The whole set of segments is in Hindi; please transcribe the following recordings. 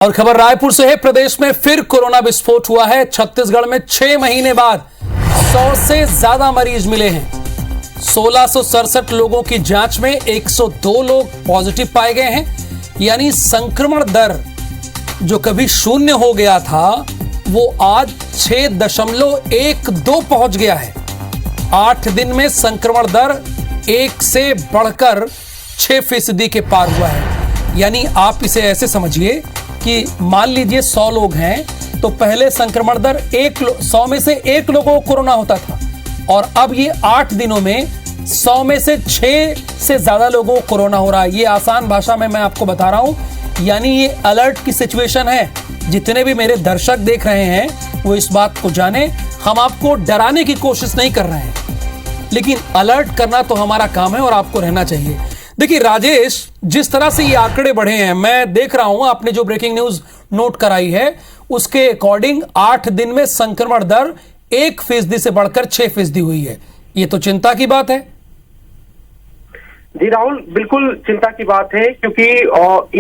और खबर रायपुर से है। प्रदेश में फिर कोरोना विस्फोट हुआ है। छत्तीसगढ़ में 6 महीने बाद 100 से ज्यादा मरीज मिले हैं। 1667 लोगों की जांच में 102 लोग पॉजिटिव पाए गए हैं। यानी संक्रमण दर जो कभी 0 हो गया था वो आज 6.12 पहुंच गया है। 8 दिन में संक्रमण दर 1 से बढ़कर 6% के पार हुआ है। यानी आप इसे ऐसे समझिए कि मान लीजिए 100 लोग हैं तो पहले संक्रमण दर 100 में से 1 लोगों को कोरोना होता था और अब ये 8 दिनों में 100 में से 6 से ज्यादा लोगों को कोरोना हो रहा है। ये आसान भाषा में मैं आपको बता रहा हूं। यानी ये अलर्ट की सिचुएशन है। जितने भी मेरे दर्शक देख रहे हैं वो इस बात को जाने, हम आपको डराने की कोशिश नहीं कर रहे हैं, लेकिन अलर्ट करना तो हमारा काम है और आपको रहना चाहिए। देखिए राजेश, जिस तरह से ये आंकड़े बढ़े हैं, मैं देख रहा हूं आपने जो ब्रेकिंग न्यूज नोट कराई है उसके अकॉर्डिंग 8 दिन में संक्रमण दर 1% से बढ़कर 6% हुई है। ये तो चिंता की बात है। जी राहुल, बिल्कुल चिंता की बात है, क्योंकि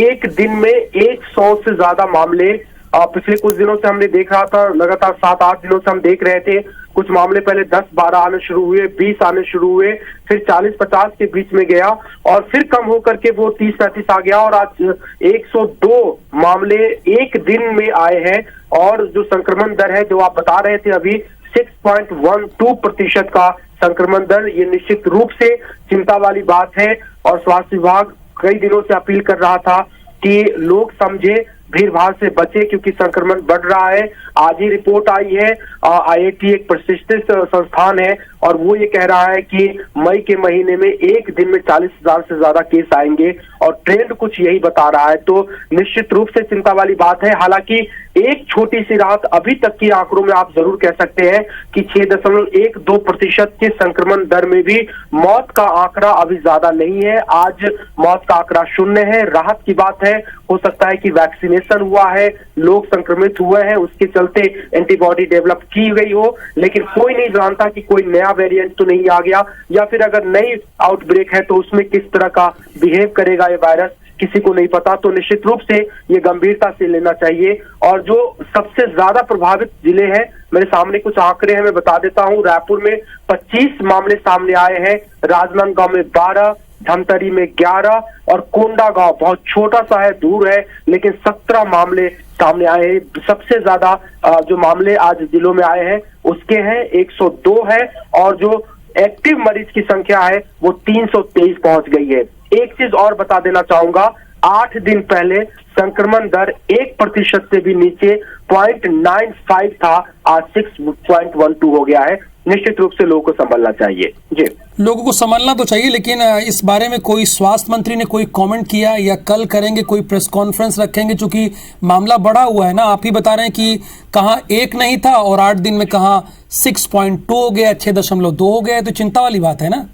एक दिन में 100 से ज्यादा मामले पिछले कुछ दिनों से हमने देख रहा था। लगातार 7-8 दिनों से हम देख रहे थे। कुछ मामले पहले 10-12 आने शुरू हुए, 20 आने शुरू हुए, फिर 40-50 के बीच में गया और फिर कम होकर के वो 30-35 आ गया और आज 102 मामले एक दिन में आए हैं। और जो संक्रमण दर है जो आप बता रहे थे अभी 6.12% का संक्रमण दर, ये निश्चित रूप से चिंता वाली बात है। और स्वास्थ्य विभाग कई दिनों से अपील कर रहा था कि लोग समझे, भीड़ भाड़ से बचे, क्योंकि संक्रमण बढ़ रहा है। आज ही रिपोर्ट आई है, आईआईटी एक प्रतिष्ठित संस्थान है और वो ये कह रहा है कि मई के महीने में एक दिन में 40,000 से ज्यादा केस आएंगे और ट्रेंड कुछ यही बता रहा है। तो निश्चित रूप से चिंता वाली बात है। हालांकि एक छोटी सी राहत अभी तक की आंकड़ों में आप जरूर कह सकते हैं कि 6.12% के संक्रमण दर में भी मौत का आंकड़ा अभी ज्यादा नहीं है। आज मौत का आंकड़ा 0 है। राहत की बात है, हो सकता है कि वैक्सीनेशन हुआ है, लोग संक्रमित हुए हैं, उसके चलते एंटीबॉडी डेवलप की गई हो, लेकिन कोई नहीं जानता कि कोई नया वेरिएंट तो नहीं आ गया, या फिर अगर नई आउटब्रेक है तो उसमें किस तरह का बिहेव करेगा ये वायरस, किसी को नहीं पता। तो निश्चित रूप से ये गंभीरता से लेना चाहिए। और जो सबसे ज्यादा प्रभावित जिले हैं, मेरे सामने कुछ आंकड़े हैं, मैं बता देता हूं। रायपुर में 25 मामले सामने आए हैं, राजनांदगांव में 12, धमतरी में 11 और कोंडागांव बहुत छोटा सा है, दूर है, लेकिन 17 मामले सामने आए हैं। सबसे ज्यादा जो मामले आज जिलों में आए हैं उसके हैं 102 है और जो एक्टिव मरीज की संख्या है वो 323 पहुंच गई है। एक चीज और बता देना चाहूंगा, 8 दिन पहले संक्रमण दर 1% से भी नीचे 0.95 था, आज 6.12 हो गया है। निश्चित रूप से लोगों को संभलना चाहिए। जी, लोगों को संभलना तो चाहिए, लेकिन इस बारे में कोई स्वास्थ्य मंत्री ने कोई कमेंट किया या कल करेंगे, कोई प्रेस कॉन्फ्रेंस रखेंगे? चूंकि मामला बढ़ा हुआ है ना, आप ही बता रहे हैं कि कहाँ 1 नहीं था और 8 दिन में कहाँ 6.2 हो गया, 6.2 हो गया, तो चिंता वाली बात है ना।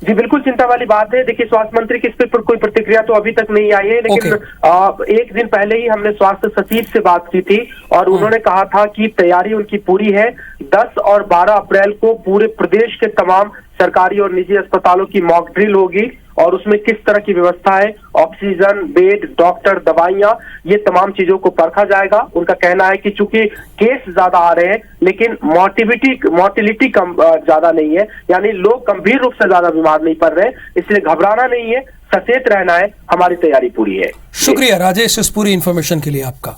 जी बिल्कुल चिंता वाली बात है। देखिए, स्वास्थ्य मंत्री की इस पर कोई प्रतिक्रिया तो अभी तक नहीं आई है, लेकिन एक दिन पहले ही हमने स्वास्थ्य सचिव से बात की थी और उन्होंने कहा था कि तैयारी उनकी पूरी है। 10 और 12 अप्रैल को पूरे प्रदेश के तमाम सरकारी और निजी अस्पतालों की मॉक ड्रिल होगी और उसमें किस तरह की व्यवस्था है, ऑक्सीजन, बेड, डॉक्टर, दवाइयां, ये तमाम चीजों को परखा जाएगा। उनका कहना है कि चूंकि केस ज्यादा आ रहे हैं लेकिन मोर्टिलिटी कम ज्यादा नहीं है, यानी लोग गंभीर रूप से ज्यादा बीमार नहीं पड़ रहे, इसलिए घबराना नहीं है, सचेत रहना है, हमारी तैयारी पूरी है। शुक्रिया राजेश इस पूरी इंफॉर्मेशन के लिए आपका।